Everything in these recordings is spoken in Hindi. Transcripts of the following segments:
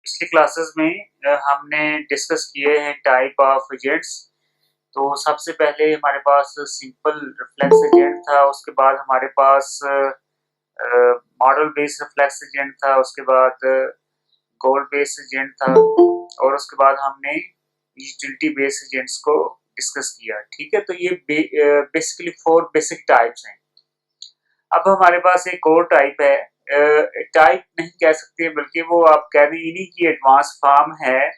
पिछली क्लासेस में हमने डिस्कस किए हैं टाइप ऑफ एजेंट्स। तो सबसे पहले हमारे पास सिंपल रिफ्लेक्स एजेंट था, उसके बाद हमारे पास मॉडल बेस्ड रिफ्लेक्स एजेंट था, उसके बाद गोल बेस्ड एजेंट था और उसके बाद हमने यूटिलिटी बेस्ड एजेंट्स को डिस्कस किया। ठीक है, तो ये बेसिकली 4 बेसिक टाइप्स हैं। अब हमारे पास एक और टाइप है, टाइप नहीं कह सकते बल्कि वो आप कह दें इन्हीं की एडवांस फॉर्म है।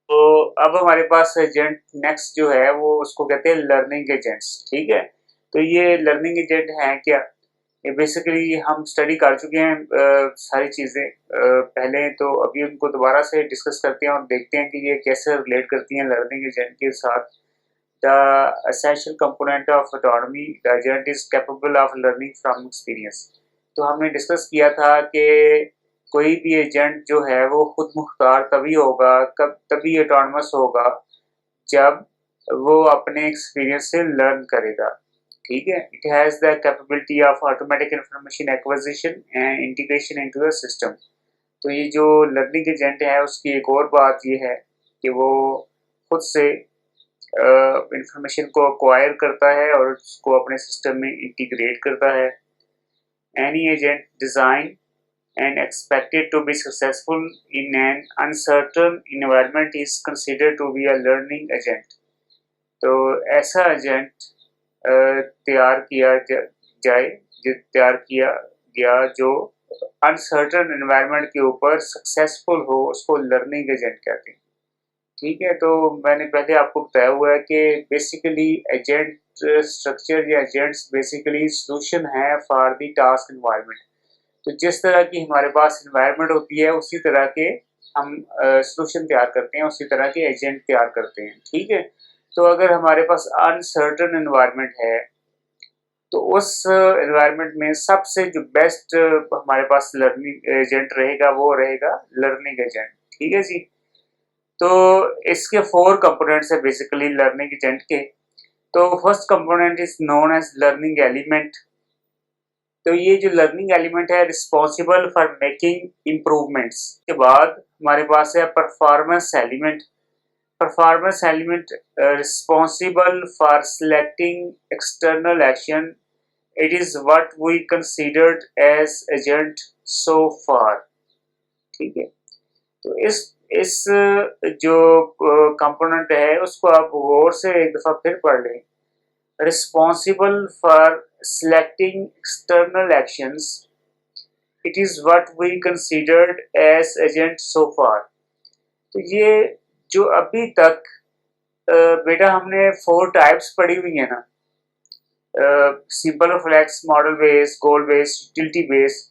तो अब हमारे पास एजेंट नेक्स्ट जो है वो उसको कहते हैं लर्निंग एजेंट्स। ठीक है, तो ये लर्निंग एजेंट हैं क्या? ये बेसिकली हम स्टडी कर चुके हैं सारी चीज़ें पहले, तो अभी उनको दोबारा से डिस्कस करते हैं और देखते हैं कि ये कैसे रिलेट करती हैं लर्निंग एजेंट के साथ। The essential component of autonomy, the agent is capable of learning from experience. तो हमने डिस्कस किया था कि कोई भी एजेंट जो है वो खुद मुख्तार तभी होगा, कब तभी ऑटोनमस होगा जब वो अपने एक्सपीरियंस से लर्न करेगा। ठीक है, it has the capability of automatic information acquisition and integration into the system. तो ये जो लर्निंग एजेंट है उसकी एक और बात ये है कि वो खुद से इंफॉर्मेशन को एक्वायर करता है और उसको अपने सिस्टम में इंटीग्रेट करता है। Any agent design and expected to be successful in an uncertain environment is considered to be a learning agent। तो ऐसा एजेंट तैयार किया जाए तैयार किया गया जो अनसर्टन एनवायरनमेंट के ऊपर सक्सेसफुल हो, उसको लर्निंग एजेंट कहते हैं। ठीक है, तो मैंने पहले आपको बताया हुआ है कि बेसिकली एजेंट स्ट्रक्चर या एजेंट्स बेसिकली सॉल्यूशन है फॉर द टास्क एनवायरनमेंट। तो जिस तरह की हमारे पास एनवायरनमेंट होती है उसी तरह के हम सॉल्यूशन तैयार करते हैं, उसी तरह के एजेंट तैयार करते हैं। ठीक है, तो अगर हमारे पास अनसर्टन एनवायरनमेंट है तो उस एनवायरनमेंट में सबसे जो बेस्ट हमारे पास लर्निंग एजेंट रहेगा वो रहेगा लर्निंग एजेंट। ठीक है जी, तो इसके 4 कंपोनेंट्स है बेसिकली लर्निंग एजेंट के। तो first component is known as learning element. तो ये जो लर्निंग एलिमेंट है रिस्पॉन्सिबल फॉर मेकिंग इम्प्रूवमेंट्स। के बाद हमारे पास है performance element. Performance element responsible for selecting external action. It is what we considered as agent so far. ठीक है, तो इस जो कंपोनेंट है उसको आप गौर से एक दफा फिर पढ़ लें। responsible for selecting external actions. It is what we considered as agent so far। तो ये जो अभी तक बेटा हमने 4 टाइप्स पढ़ी हुई है ना, सिंपल रिफ्लेक्स, मॉडल बेस, गोल बेस, यूटिलिटी बेस।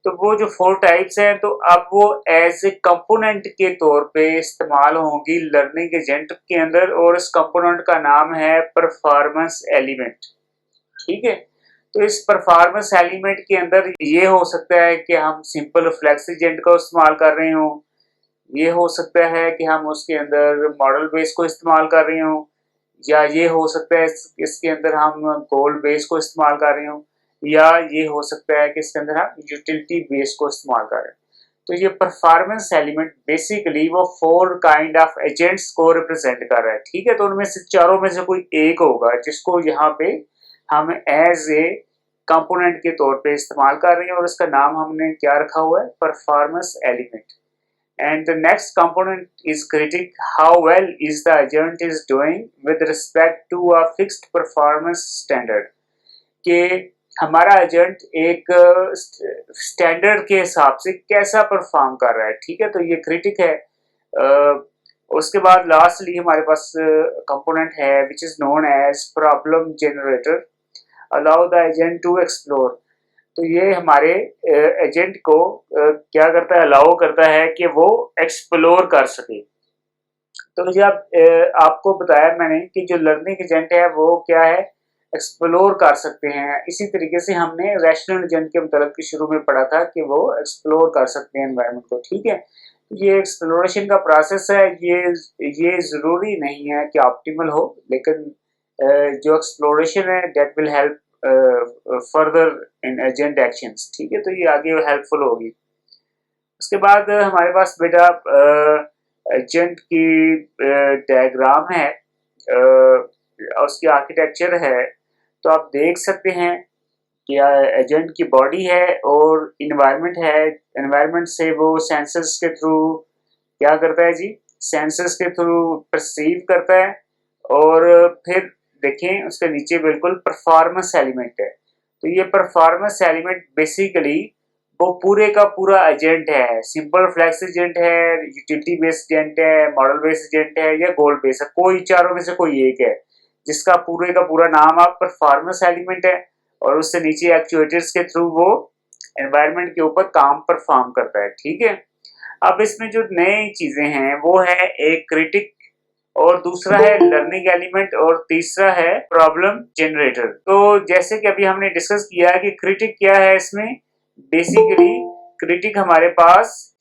तो वो जो 4 टाइप्स हैं तो अब वो एज ए कंपोनेंट के तौर पे इस्तेमाल होंगी लर्निंग एजेंट के अंदर, और इस कंपोनेंट का नाम है परफॉर्मेंस एलिमेंट। ठीक है, तो इस परफॉर्मेंस एलिमेंट के अंदर ये हो सकता है कि हम सिंपल रिफ्लेक्स एजेंट का इस्तेमाल कर रहे हो, ये हो सकता है कि हम उसके अंदर मॉडल बेस को इस्तेमाल कर रहे हो, या ये हो सकता है इसके अंदर हम गोल बेस को इस्तेमाल कर रहे हो, या ये हो सकता है कि इसके अंदर हम यूटिलिटी बेस को इस्तेमाल कर रहे हैं। तो ये परफॉर्मेंस एलिमेंट बेसिकली वो 4 काइंड ऑफ एजेंट्स को रिप्रेजेंट कर रहा है। ठीक है, तो उनमें से चारों में से कोई एक होगा जिसको यहाँ पे हम एज ए कंपोनेंट के तौर पे इस्तेमाल कर रहे हैं, और इसका नाम हमने क्या रखा हुआ है, performance element. And the next component is critic, how well is the agent is doing with respect to a fixed performance standard। कि हमारा एजेंट एक स्टैंडर्ड के हिसाब से कैसा परफॉर्म कर रहा है। ठीक है, तो ये क्रिटिक है। उसके बाद लास्टली हमारे पास कंपोनेंट है which is known as problem generator, allow the agent to explore. तो ये हमारे एजेंट को क्या करता है, अलाउ करता है कि वो एक्सप्लोर कर सके। तो मुझे आपको बताया मैंने कि जो लर्निंग एजेंट है वो क्या है, एक्सप्लोर कर सकते हैं। इसी तरीके से हमने रैशनल एजेंट के मतलब की शुरू में पढ़ा था कि वो एक्सप्लोर कर सकते हैं एनवायरनमेंट को। ठीक है, ये एक्सप्लोरेशन का प्रोसेस है, ये जरूरी नहीं है कि ऑप्टिमल हो, लेकिन जो एक्सप्लोरेशन है that will help further in agent actions. ठीक है, तो ये आगे हेल्पफुल होगी। उसके बाद हमारे पास बेटा एजेंट की डायग्राम है, उसकी आर्किटेक्चर है। तो आप देख सकते हैं कि एजेंट की बॉडी है और इन्वायरमेंट है। इन्वायरमेंट से वो सेंसर्स के थ्रू क्या करता है जी, सेंसर्स के थ्रू परसीव करता है। और फिर देखें उसके नीचे बिल्कुल परफॉर्मेंस एलिमेंट है। तो ये परफॉर्मेंस एलिमेंट बेसिकली वो पूरे का पूरा एजेंट है। सिंपल फ्लेक्स एजेंट है, यूटिलिटी बेस्ड एजेंट है, मॉडल बेस्ड एजेंट है या गोल बेस्ड है, कोई चारों में से कोई एक है जिसका पूरे का पूरा नाम आप परफॉर्मेंस एलिमेंट है। और उससे नीचे एक्चुएटर्स के थ्रू वो एनवायरनमेंट के ऊपर काम परफॉर्म करता है। ठीक है। अब इसमें जो नई चीजें हैं वो है एक क्रिटिक, और दूसरा है लर्निंग एलिमेंट, और तीसरा है प्रॉब्लम जनरेटर। तो जैसे कि अभी हमने डिस्कस किया कि क्रिटिक क्या है, इसमें बेसिकली क्रिटिक हमारे पास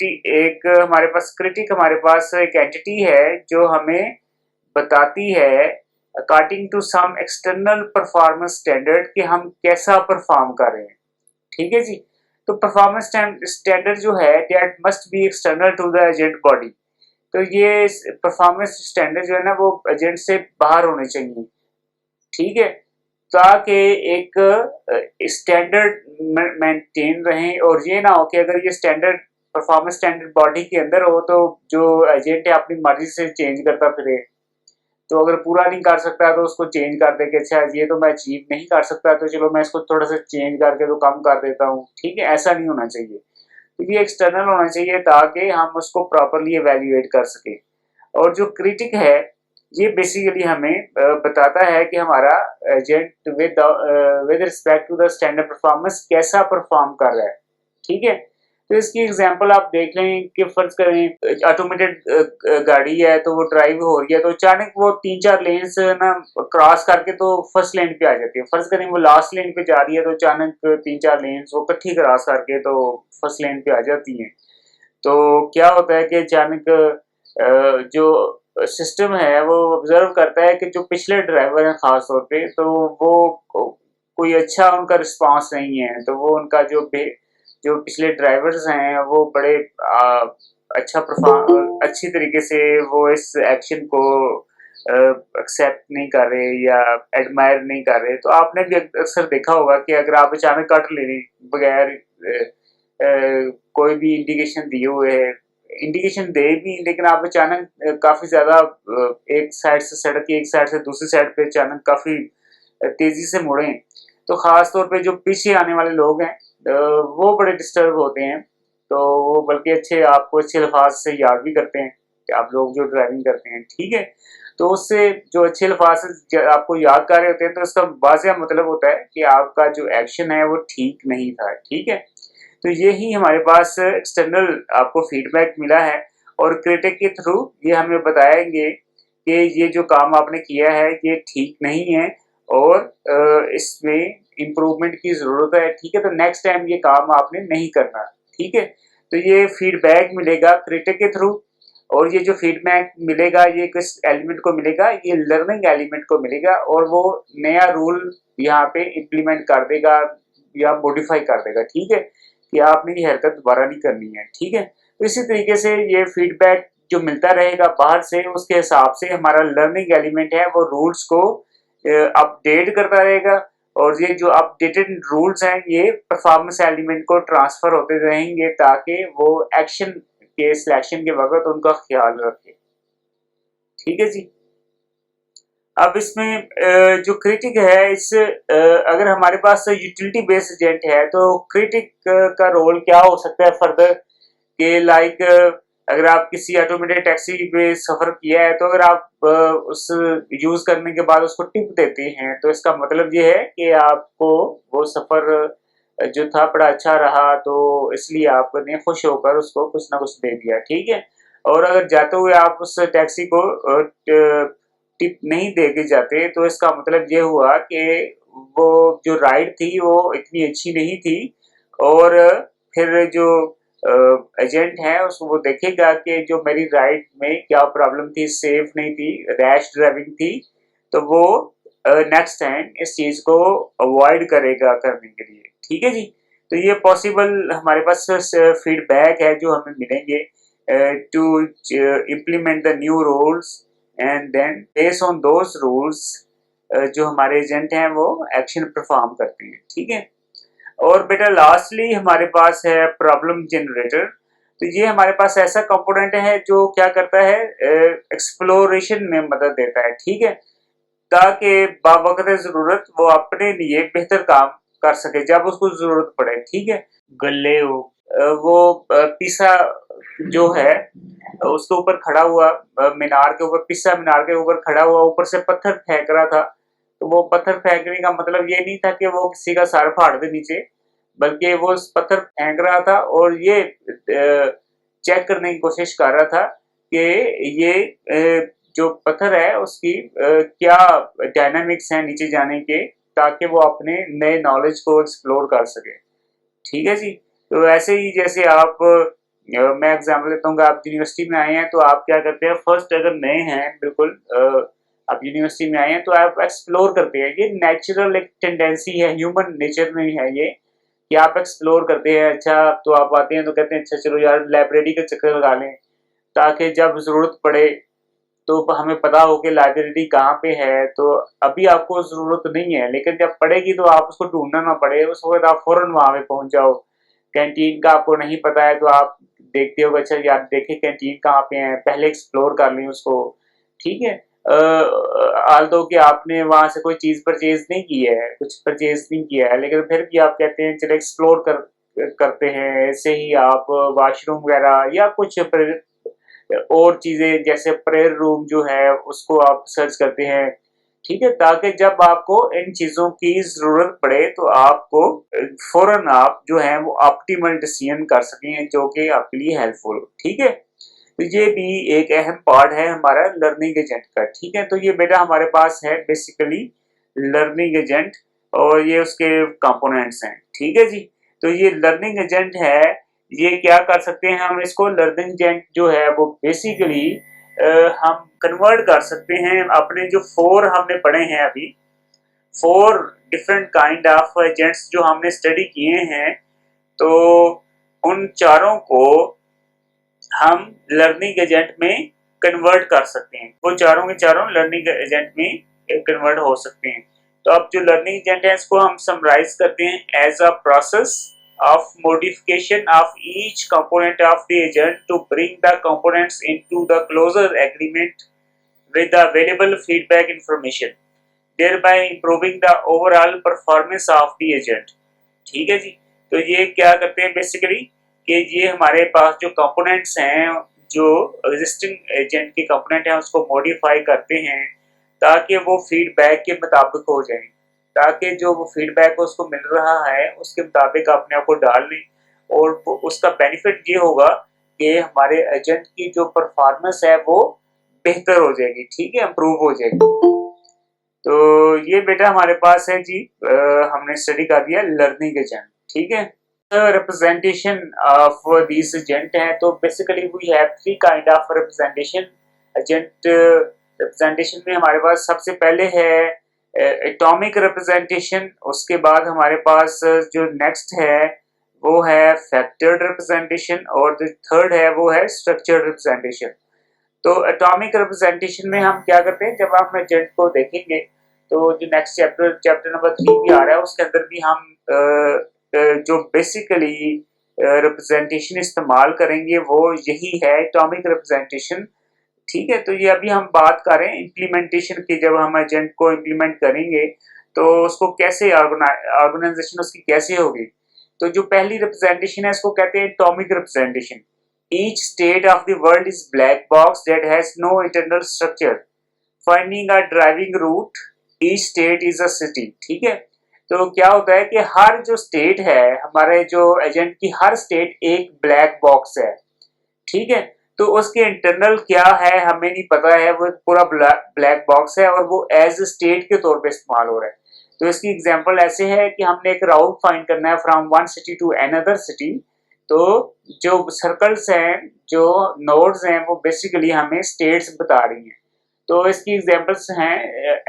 एक एंटिटी है जो हमें बताती है according to some external performance standard कि हम कैसा परफॉर्म कर रहे हैं। ठीक है जी। तो परफॉर्मेंस स्टैंडर्ड जो है that must be external to the agent body. तो ये परफॉर्मेंस स्टैंडर्ड जो है ना वो एजेंट से बाहर होने चाहिए। ठीक है। ताकि एक स्टैंडर्ड मेंटेन रहे, और ये ना हो कि अगर ये स्टैंडर्ड परफॉर्मेंस स्टैंडर्ड बॉडी के अंदर हो तो जो एजेंट है अपनी मर्जी से चेंज करता फिरे। तो अगर पूरा नहीं कर सकता तो उसको चेंज कर दे कि अच्छा ये तो मैं अचीव नहीं कर सकता तो चलो मैं इसको थोड़ा सा चेंज करके तो कम कर देता हूँ। ठीक है, ऐसा नहीं होना चाहिए। तो ये एक्सटर्नल होना चाहिए ताकि हम उसको प्रॉपरली एवेल्युएट कर सके। और जो क्रिटिक है ये बेसिकली हमें बताता है कि हमारा agent with respect to the standard performance कैसा परफॉर्म कर रहा है। ठीक है। तो इसकी एग्जांपल आप देख लें कि फर्ज करें ऑटोमेटेड गाड़ी है तो वो ड्राइव हो रही है, तो अचानक वो 3-4 लेन्स ना क्रॉस करके तो फर्स्ट लेन पे आ जाती है। फर्ज करें वो लास्ट लेन पे जा रही है तो अचानक 3-4 लेन्स वो इकट्ठी क्रॉस करके तो फर्स्ट लेन पे आ जाती हैं। तो क्या होता है कि अचानक जो सिस्टम है वो ऑब्जर्व करता है कि जो पिछले ड्राइवर हैं खास तौर पे, तो वो कोई अच्छा उनका रिस्पांस नहीं है। तो वो उनका जो पिछले ड्राइवर्स हैं वो बड़े अच्छा परफॉर्म अच्छी तरीके से वो इस एक्शन को एक्सेप्ट नहीं कर रहे या एडमायर नहीं कर रहे। तो आपने भी अक्सर देखा होगा कि अगर आप अचानक कट ले लें बगैर कोई भी इंडिकेशन दिए हुए है, इंडिकेशन दे भी लेकिन आप अचानक काफी ज्यादा एक साइड से सड़क की एक साइड से दूसरी साइड पे अचानक काफी तेजी से मुड़े, तो खास तौर पे जो पीछे आने वाले लोग हैं वो बड़े डिस्टर्ब होते हैं। तो वो बल्कि आपको अच्छे अल्फाज से याद भी करते हैं कि आप लोग जो ड्राइविंग करते हैं। ठीक है। तो उससे जो अच्छे अल्फाज से आपको याद कर रहे होते हैं तो इसका वाज़ेह मतलब होता है कि आपका जो एक्शन है वो ठीक नहीं था। ठीक है। तो ये ही हमारे पास एक्सटर्नल आपको फीडबैक मिला है, और क्रिटिक के थ्रू ये हमें बताएंगे कि ये जो काम आपने किया है ये ठीक नहीं है और इसमें इम्प्रूवमेंट की ज़रूरत है। ठीक है। तो नेक्स्ट टाइम ये काम आपने नहीं करना। ठीक है। तो ये फीडबैक मिलेगा क्रिटिक के थ्रू, और ये जो फीडबैक मिलेगा ये किस एलिमेंट को मिलेगा, ये लर्निंग एलिमेंट को मिलेगा, और वो नया रूल यहाँ पे इम्प्लीमेंट कर देगा या मॉडिफाई कर देगा। ठीक है, कि आपने ये हरकत दोबारा नहीं करनी है। ठीक है। तो इसी तरीके से ये फीडबैक जो मिलता रहेगा बाहर से, उसके हिसाब से हमारा लर्निंग एलिमेंट है वो रूल्स को अपडेट करता रहेगा, और ये जो अपडेटेड रूल्स हैं ये परफॉर्मेंस एलिमेंट को ट्रांसफर होते रहेंगे ताकि वो एक्शन के सिलेक्शन के वक्त उनका ख्याल रखे। ठीक है जी। अब इसमें जो क्रिटिक है इस अगर हमारे पास यूटिलिटी बेस्ड एजेंट है तो क्रिटिक का रोल क्या हो सकता है फर्दर, कि लाइक अगर आप किसी ऑटोमेटेड टैक्सी पे सफर किया है तो अगर आप उस यूज करने के बाद उसको टिप देते हैं तो इसका मतलब ये है कि आपको वो सफर जो था बड़ा अच्छा रहा, तो इसलिए आपने खुश होकर उसको कुछ ना कुछ दे दिया। ठीक है। और अगर जाते हुए आप उस टैक्सी को टिप नहीं दे के जाते तो इसका मतलब ये हुआ कि वो जो राइड थी वो इतनी अच्छी नहीं थी, और फिर जो एजेंट है उसको वो देखेगा कि जो मेरी राइड में क्या प्रॉब्लम थी, सेफ नहीं थी, रैश ड्राइविंग थी, तो वो नेक्स्ट टाइम इस चीज को अवॉइड करेगा करने के लिए। ठीक है जी। तो ये पॉसिबल हमारे पास फीडबैक है जो हमें मिलेंगे to implement the new rules and then base on those rules जो हमारे एजेंट हैं वो एक्शन परफॉर्म करते हैं। ठीक है। और बेटा लास्टली हमारे पास है प्रॉब्लम जनरेटर। तो ये हमारे पास ऐसा कंपोनेंट है जो क्या करता है, एक्सप्लोरेशन में मदद देता है। ठीक है, ताकि बावक्त जरूरत वो अपने लिए बेहतर काम कर सके जब उसको जरूरत पड़े। ठीक है। गल्लेओ वो पिसा जो है उसके ऊपर खड़ा हुआ, मीनार के ऊपर, पिसा मीनार के ऊपर खड़ा हुआ, ऊपर से पत्थर फेंक रहा था। तो वो पत्थर फेंकने का मतलब ये नहीं था कि वो किसी का सर फाड़ दे नीचे, बल्कि वो उस पत्थर फेंक रहा था और ये चेक करने की कोशिश कर रहा था कि ये जो पत्थर है उसकी क्या डायनामिक्स है नीचे जाने के, ताकि वो अपने नए नॉलेज को एक्सप्लोर कर सके। ठीक है जी। तो ऐसे ही जैसे आप मैं एग्जाम्पल देता हूँ कि आप यूनिवर्सिटी में आए हैं तो आप क्या करते हैं, फर्स्ट अगर नए हैं बिल्कुल, आप यूनिवर्सिटी में आए हैं तो आप एक्सप्लोर करते हैं। ये नेचुरल एक टेंडेंसी है, ह्यूमन नेचर में है ये कि आप एक्सप्लोर करते हैं। अच्छा, तो आप आते हैं तो कहते हैं अच्छा चलो यार लाइब्रेरी का चक्कर लगा लें, ताकि जब जरूरत पड़े तो हमें पता हो कि लाइब्रेरी कहाँ पे है। तो अभी आपको जरूरत नहीं है, लेकिन जब पड़ेगी तो आप उसको ढूंढना ना पड़े, उस वक्त आप फौरन वहां पे पहुंच जाओ। कैंटीन का आपको नहीं पता है तो आप देखते हो अच्छा यार देखे कैंटीन कहाँ पे है, पहले एक्सप्लोर कर लें उसको। ठीक है। आल्दो कि आपने वहां से कोई चीज परचेज नहीं की है, कुछ परचेज नहीं किया है, लेकिन फिर भी आप कहते हैं चलो एक्सप्लोर करते हैं। ऐसे ही आप वॉशरूम वगैरह या कुछ और चीजें जैसे प्रेयर रूम जो है उसको आप सर्च करते हैं। ठीक है, ताकि जब आपको इन चीजों की जरूरत पड़े तो आपको फौरन आप जो है वो ऑप्टिमल डिसीजन कर सकें जो कि आपके लिए हेल्पफुल हो। ठीक है। तो ये भी एक अहम पार्ट है हमारा लर्निंग एजेंट का। ठीक है। तो ये बेटा हमारे पास है बेसिकली लर्निंग एजेंट और ये उसके कंपोनेंट्स हैं। ठीक है जी। तो ये लर्निंग एजेंट है, ये क्या कर सकते हैं हम इसको, लर्निंग एजेंट जो है वो बेसिकली हम कन्वर्ट कर सकते हैं अपने जो फोर हमने पढ़े हैं अभी, four different kind of agents जो हमने स्टडी किए हैं। तो उन चारों को हम लर्निंग एजेंट में कन्वर्ट कर सकते हैं। वो चारों के चारों लर्निंग एजेंट में कन्वर्ट हो सकते हैं। तो अब जो लर्निंग एजेंट है इसको हम समराइज करते हैं as a process of modification of each component of the agent to bring the components into the closer agreement with the available feedback information, thereby improving the overall performance of the agent। ठीक है जी। तो ये क्या करते हैं बेसिकली कि ये हमारे पास जो कंपोनेंट्स हैं, जो एग्जिस्टिंग एजेंट के कंपोनेंट हैं उसको मॉडिफाई करते हैं ताकि वो फीडबैक के मुताबिक हो जाए, ताकि जो वो फीडबैक उसको मिल रहा है उसके मुताबिक अपने आप को डाल लें। और उसका बेनिफिट ये होगा कि हमारे एजेंट की जो परफॉर्मेंस है वो बेहतर हो जाएगी। ठीक है, इम्प्रूव हो जाएगी। तो ये बेटा हमारे पास है जी, हमने स्टडी कर दिया लर्निंग एजेंट। ठीक है। रिप्रेजेंटेशन ऑफ दिस एजेंट है, तो basically we have three kind of representation agent. Representation में हमारे पास सबसे पहले है एटॉमिक रिप्रेजेंटेशन, उसके बाद हमारे पास जो नेक्स्ट है वो है फैक्टर्ड रिप्रेजेंटेशन और जो थर्ड है वो है स्ट्रक्चर्ड रिप्रेजेंटेशन। तो एटॉमिक रिप्रेजेंटेशन में हम क्या करते हैं, जब हम एजेंट को देखेंगे तो जो नेक्स्ट चैप्टर नंबर 3 भी आ रहा है उसके अंदर भी हम जो बेसिकली रिप्रेजेंटेशन इस्तेमाल करेंगे वो यही है एटॉमिक रिप्रेजेंटेशन। ठीक है। तो ये अभी हम बात करें इम्प्लीमेंटेशन की, जब हम एजेंट को इम्प्लीमेंट करेंगे तो उसको कैसे ऑर्गेनाइजेशन उसकी कैसे होगी। तो जो पहली रिप्रेजेंटेशन है इसको कहते हैं atomic representation. Each state of the world is black box that has no internal structure, finding a driving route, each state is a city. ठीक है। तो क्या होता है कि हर जो स्टेट है, हमारे जो एजेंट की हर स्टेट एक ब्लैक बॉक्स है। ठीक है। तो उसके इंटरनल क्या है हमें नहीं पता है, वो पूरा ब्लैक बॉक्स है और वो एज स्टेट के तौर पे इस्तेमाल हो रहा है। तो इसकी एग्जांपल ऐसे है कि हमने एक राउट फाइंड करना है from one city to another city. तो जो सर्कल्स हैं, जो नोड्स हैं, वो बेसिकली हमें स्टेट्स बता रही हैं। तो इसकी एग्जांपल्स हैं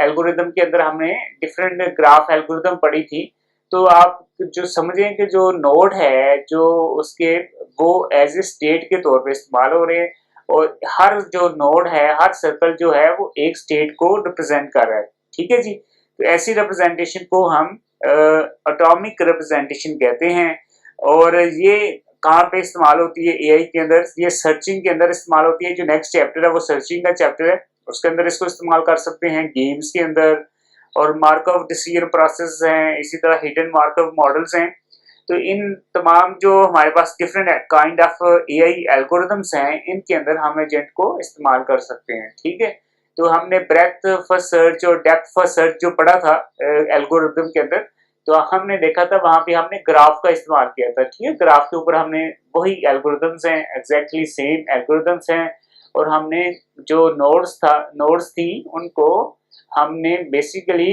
एल्गोरिदम के अंदर हमने डिफरेंट ग्राफ एल्गोरिदम पढ़ी थी। तो तो आप जो समझें कि जो नोड है जो उसके वो एज ए स्टेट के तौर पे इस्तेमाल हो रहे हैं, और हर जो नोड है, हर सर्कल जो है वो एक स्टेट को रिप्रेजेंट कर रहा है। ठीक है जी। तो ऐसी रिप्रेजेंटेशन को हम एटॉमिक रिप्रेजेंटेशन कहते हैं। और ये कहाँ पे इस्तेमाल होती है एआई के अंदर? ये सर्चिंग के अंदर इस्तेमाल होती है। जो नेक्स्ट चैप्टर है वो सर्चिंग का चैप्टर है, उसके अंदर इसको इस्तेमाल कर सकते हैं, गेम्स के अंदर। और मार्कअप डिसीजन प्रोसेस हैं, इसी तरह हिडन मार्कअप मॉडल्स हैं। तो इन तमाम जो हमारे पास different kind of AI algorithms हैं, इनके अंदर हम एजेंट को इस्तेमाल कर सकते हैं। ठीक है। तो हमने ब्रेथ फर्स्ट सर्च और डेप्थ फर्स्ट सर्च जो पढ़ा था एल्गोरिदम के अंदर, तो हमने देखा था वहां पे हमने ग्राफ का इस्तेमाल किया था। ठीक है। ग्राफ के ऊपर हमने वही एल्गोरिदम्स हैं, एग्जैक्टली सेम एल्गोरिदम्स हैं, और हमने जो नोड्स थी उनको हमने बेसिकली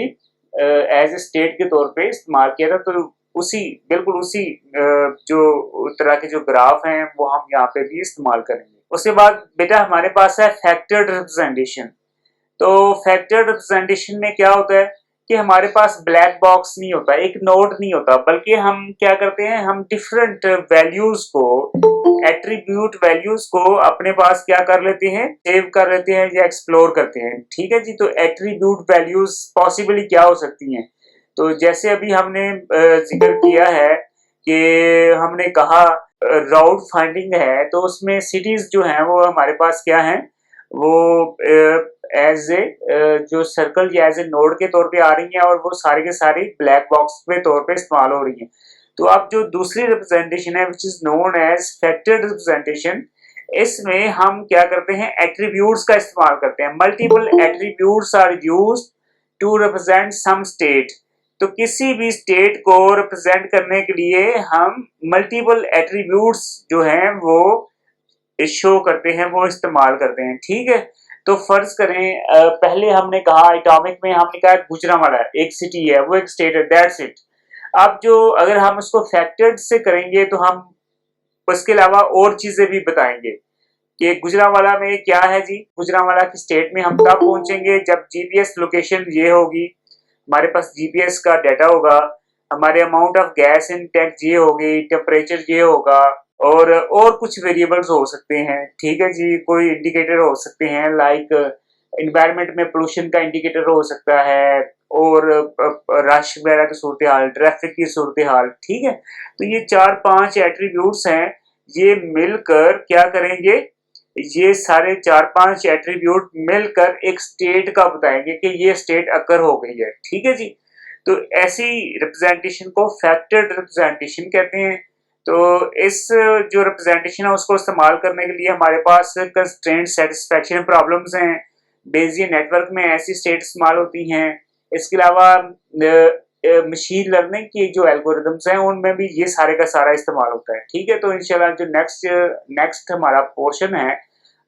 एज ए स्टेट के तौर पे इस्तेमाल किया था। तो बिल्कुल उसी जो तरह के जो ग्राफ हैं वो हम यहाँ पे भी इस्तेमाल करेंगे। उसके बाद बेटा हमारे पास है फैक्टर्ड रिप्रेजेंटेशन। तो फैक्टर्ड रिप्रेजेंटेशन में क्या होता है कि हमारे पास ब्लैक बॉक्स नहीं होता, एक नोड नहीं होता, बल्कि हम क्या करते हैं, हम डिफरेंट वैल्यूज को, एट्रीब्यूट वैल्यूज को अपने पास क्या कर लेते हैं, सेव कर लेते हैं या एक्सप्लोर करते हैं। ठीक है जी। तो एट्रीब्यूट वैल्यूज पॉसिबली क्या हो सकती हैं? तो जैसे अभी हमने जिक्र किया है कि हमने कहा राउट फाइंडिंग है, तो उसमें सिटीज जो हैं वो हमारे पास क्या हैं, वो एज ए जो सर्कल या एज ए नोड के तौर पे आ रही हैं, और वो सारी के सारी ब्लैक बॉक्स के तौर पे इस्तेमाल हो रही हैं। तो अब जो दूसरी रिप्रेजेंटेशन है which is known as factored representation, इसमें हम क्या करते हैं, एट्रीब्यूट्स का इस्तेमाल करते हैं। Multiple attributes are used to represent some state. तो किसी भी स्टेट को रिप्रेजेंट करने के लिए हम मल्टीपल एट्रीब्यूट्स जो हैं वो शो करते हैं, वो इस्तेमाल करते हैं। ठीक है। तो फर्ज करें पहले हमने कहा एटॉमिक में हमने कहा गुजरांवाला एक सिटी है, वो एक स्टेट है, दैट्स इट। अब जो अगर हम उसको फैक्टर्ड से करेंगे तो हम उसके अलावा और चीजें भी बताएंगे कि गुजरांवाला में क्या है जी। गुजरांवाला की स्टेट में हम तब पहुंचेंगे जब जीपीएस लोकेशन ये होगी, हमारे पास जीपीएस का डाटा होगा, हमारे amount of gas in tank ये होगी, टेम्परेचर ये होगा, और कुछ वेरिएबल्स हो सकते हैं। ठीक है जी। कोई इंडिकेटर हो सकते हैं, लाइक एनवायरनमेंट में पोल्यूशन का इंडिकेटर हो सकता है, और रश वगैरह की सूरत हाल, ट्रैफिक की सूरत हाल। ठीक है। तो ये 4-5 एट्रीब्यूट्स हैं, ये मिलकर क्या करेंगे, ये सारे 4-5 एट्रीब्यूट मिलकर एक स्टेट का बताएंगे कि ये स्टेट अकर हो गई है। ठीक है जी। तो ऐसी रिप्रेजेंटेशन को फैक्टर्ड रिप्रेजेंटेशन कहते हैं। तो इस जो रिप्रेजेंटेशन है उसको इस्तेमाल करने के लिए हमारे पास कंस्ट्रेंट सेटिस्फैक्शन प्रॉब्लम्स हैं, बेजियर नेटवर्क में ऐसी स्टेट इस्तेमाल होती हैं। इसके अलावा मशीन लर्निंग की जो एल्गोरिदम्स हैं उनमें भी ये सारे का सारा इस्तेमाल होता है। ठीक है। तो इंशाल्लाह जो नेक्स्ट हमारा पोर्शन है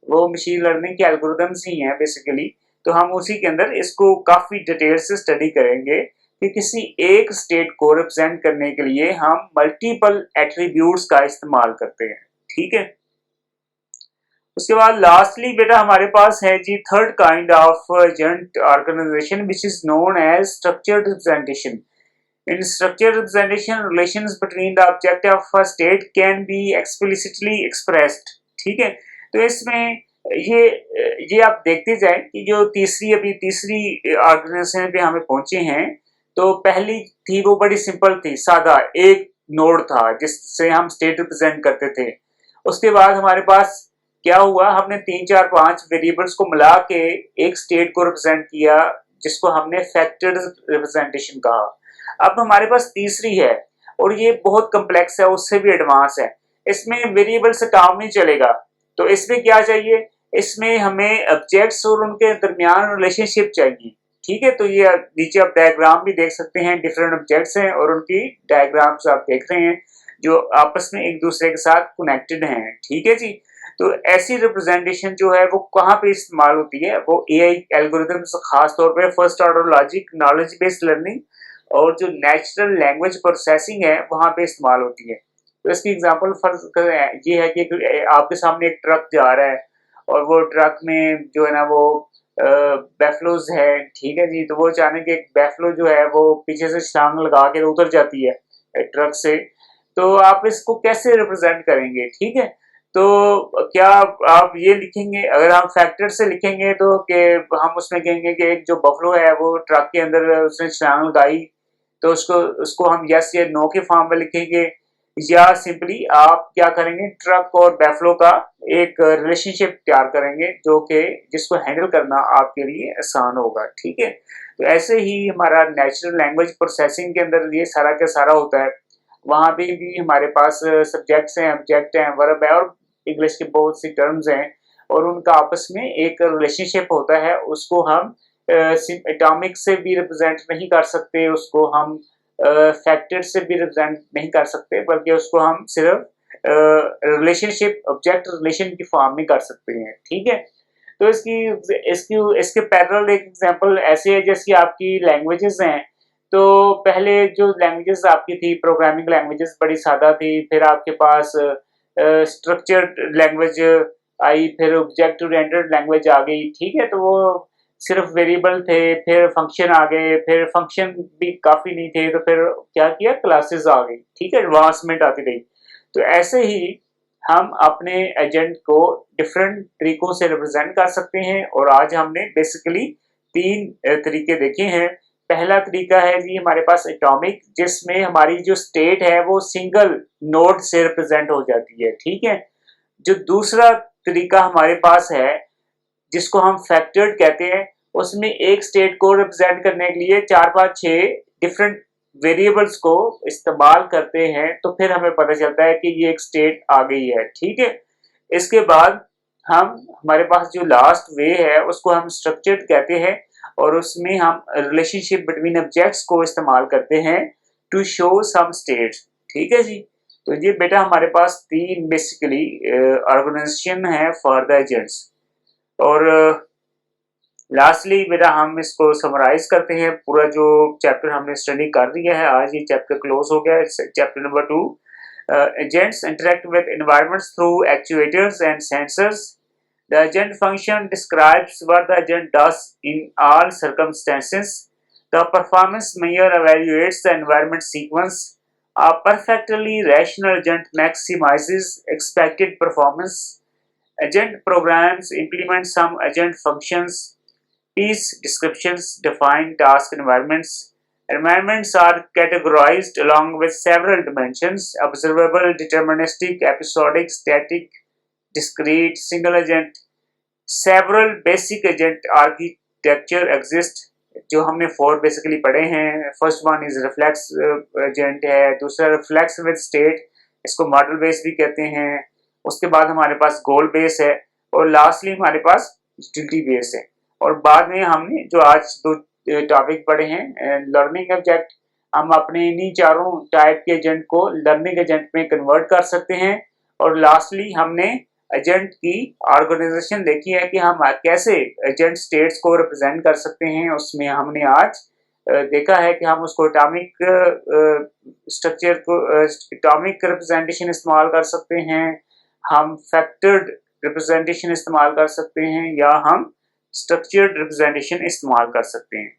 वो मशीन लर्निंग के एल्गोरिदम्स ही हैं बेसिकली। तो हम उसी के अंदर इसको काफी डिटेल से स्टडी करेंगे कि किसी एक स्टेट को रिप्रेजेंट करने के लिए हम मल्टीपल एट्रीब्यूट्स का इस्तेमाल करते हैं। ठीक है। उसके बाद लास्टली बेटा हमारे पास है जी third kind of agent organization which is known as structured representation. In structured representation, relations between the object of a state can be explicitly expressed. ठीक है। तो इसमें ये आप देखते जाए कि जो तीसरी ऑर्गेनाइजेशन पे हमें पहुंचे हैं, तो पहली थी वो बड़ी सिंपल थी, सादा एक नोड था जिससे हम स्टेट रिप्रेजेंट करते थे। उसके बाद हमारे पास क्या हुआ, हमने 3-4-5 वेरिएबल्स को मिला के एक स्टेट को रिप्रेजेंट किया, जिसको हमने फैक्टर्ड रिप्रेजेंटेशन कहा। अब हमारे पास तीसरी है, और ये बहुत कम्प्लेक्स है, उससे भी एडवांस है। इसमें वेरिएबल से काम नहीं चलेगा। तो इसमें क्या चाहिए, इसमें हमें ऑब्जेक्ट्स और उनके दरमियान रिलेशनशिप चाहिए। ठीक है। तो ये नीचे आप डायग्राम भी देख सकते हैं, डिफरेंट ऑब्जेक्ट्स हैं और उनकी डायग्राम्स आप देख रहे हैं जो आपस में एक दूसरे के साथ कनेक्टेड हैं। ठीक है जी। तो ऐसी रिप्रेजेंटेशन जो है वो कहाँ पे इस्तेमाल होती है, वो एआई एल्गोरिथम्स खास तौर पे first order logic, knowledge based learning और जो नेचुरल लैंग्वेज प्रोसेसिंग है वहां पे इस्तेमाल होती है। तो इसकी एग्जांपल ये है कि आपके सामने एक ट्रक जा रहा है, और वो ट्रक में जो है ना वो बैफलोज है, ठीक है जी। तो वो अचानक एक बैफलो जो है वो पीछे से छलांग लगा के उतर जाती है ट्रक से, तो आप इसको कैसे रिप्रेजेंट करेंगे, ठीक है। तो क्या आप ये लिखेंगे, अगर आप फैक्टर से लिखेंगे तो कि हम उसमें कहेंगे कि एक जो बफलो है वो ट्रक के अंदर उसने छलांग लगाई, तो उसको उसको हम यस या नो के फॉर्म में लिखेंगे, या सिंपली आप क्या करेंगे, ट्रक और बैफलो का एक रिलेशनशिप तैयार करेंगे जो कि जिसको हैंडल करना आपके लिए आसान होगा, ठीक है। तो ऐसे ही हमारा नेचुरल लैंग्वेज प्रोसेसिंग के अंदर ये सारा का सारा होता है। वहां पे भी हमारे पास सब्जेक्ट्स हैं, ऑब्जेक्ट हैं, वर्ब है और इंग्लिश के बहुत सी टर्म्स हैं, और उनका आपस में एक रिलेशनशिप होता है। उसको हम एटॉमिक से भी रिप्रेजेंट नहीं कर सकते, उसको हम फैक्टर से भी रिप्रेजेंट नहीं कर सकते, बल्कि उसको हम सिर्फ रिलेशनशिप ऑब्जेक्ट रिलेशन की फॉर्म में कर सकते हैं, ठीक है। तो इसकी इसकी इसके पैरेलल एक एग्जांपल ऐसे है, जैसे आपकी लैंग्वेजेस हैं, तो पहले जो लैंग्वेजेस आपकी थी, प्रोग्रामिंग लैंग्वेजेस बड़ी सादा थी, फिर आपके पास स्ट्रक्चर्ड लैंग्वेज आई, फिर ऑब्जेक्ट ओरिएंटेड लैंग्वेज आ गई, ठीक है। तो वो सिर्फ वेरिएबल थे, फिर फंक्शन आ गए, फिर फंक्शन भी काफी नहीं थे, तो फिर क्या किया, क्लासेस आ गई, ठीक है, एडवांसमेंट आती रही। तो ऐसे ही हम अपने एजेंट को डिफरेंट तरीकों से रिप्रेजेंट कर सकते हैं, और आज हमने बेसिकली तीन तरीके देखे हैं। पहला तरीका है जी हमारे पास एटॉमिक, जिसमें हमारी जो स्टेट है वो सिंगल नोड से रिप्रेजेंट हो जाती है, ठीक है। जो दूसरा तरीका हमारे पास है जिसको हम फैक्टर्ड कहते हैं, उसमें एक स्टेट को रिप्रेजेंट करने के लिए 4 5 6 डिफरेंट वेरिएबल्स को इस्तेमाल करते हैं, तो फिर हमें पता चलता है कि ये एक स्टेट आ गई है, ठीक है। इसके बाद हम हमारे पास जो लास्ट वे है उसको हम स्ट्रक्चर्ड कहते हैं, और उसमें हम रिलेशनशिप बिटवीन ऑब्जेक्ट्स को इस्तेमाल करते हैं टू शो सम स्टेट्स, ठीक है जी। तो ये बेटा हमारे पास तीन बेसिकली ऑर्गेनाइजेशन है फॉर द एजेंट्स। और लास्टली बेटा हम इसको समराइज करते हैं, पूरा जो चैप्टर हमने स्टडी कर लिया है आज, ये चैप्टर क्लोज हो गया है। Chapter number 2, agents interact with environments through actuators and sensors. The agent function describes what the agent does in all circumstances. The performance measure evaluates the environment sequence. A perfectly rational agent maximizes expected performance. Agent programs implement some agent functions. Piece descriptions define task environments. Environments are categorized along with several dimensions: observable, deterministic, episodic, static, discrete, single agent. Several basic agent architecture exist, जो हमने 4 बेसिकली पढ़े हैं। First one is reflex agent है, दूसरा रिफ्लेक्स विद स्टेट, इसको मॉडल बेस भी कहते हैं। उसके बाद हमारे पास गोल बेस है, और लास्टली हमारे पास यूटिलिटी बेस है। और बाद में हमने जो आज 2 टॉपिक पढ़े हैं, लर्निंग ऑब्जेक्ट, हम अपने इन्हीं चारों टाइप के एजेंट को लर्निंग एजेंट में कन्वर्ट कर सकते हैं। और लास्टली हमने एजेंट की ऑर्गेनाइजेशन देखी है कि हम कैसे एजेंट स्टेट्स को रिप्रेजेंट कर सकते हैं। उसमें हमने आज देखा है कि हम उसको एटॉमिक स्ट्रक्चर को एटॉमिक रिप्रेजेंटेशन इस्तेमाल कर सकते हैं, हम फैक्टर्ड रिप्रेजेंटेशन इस्तेमाल कर सकते हैं, या हम स्ट्रक्चर्ड रिप्रेजेंटेशन इस्तेमाल कर सकते हैं।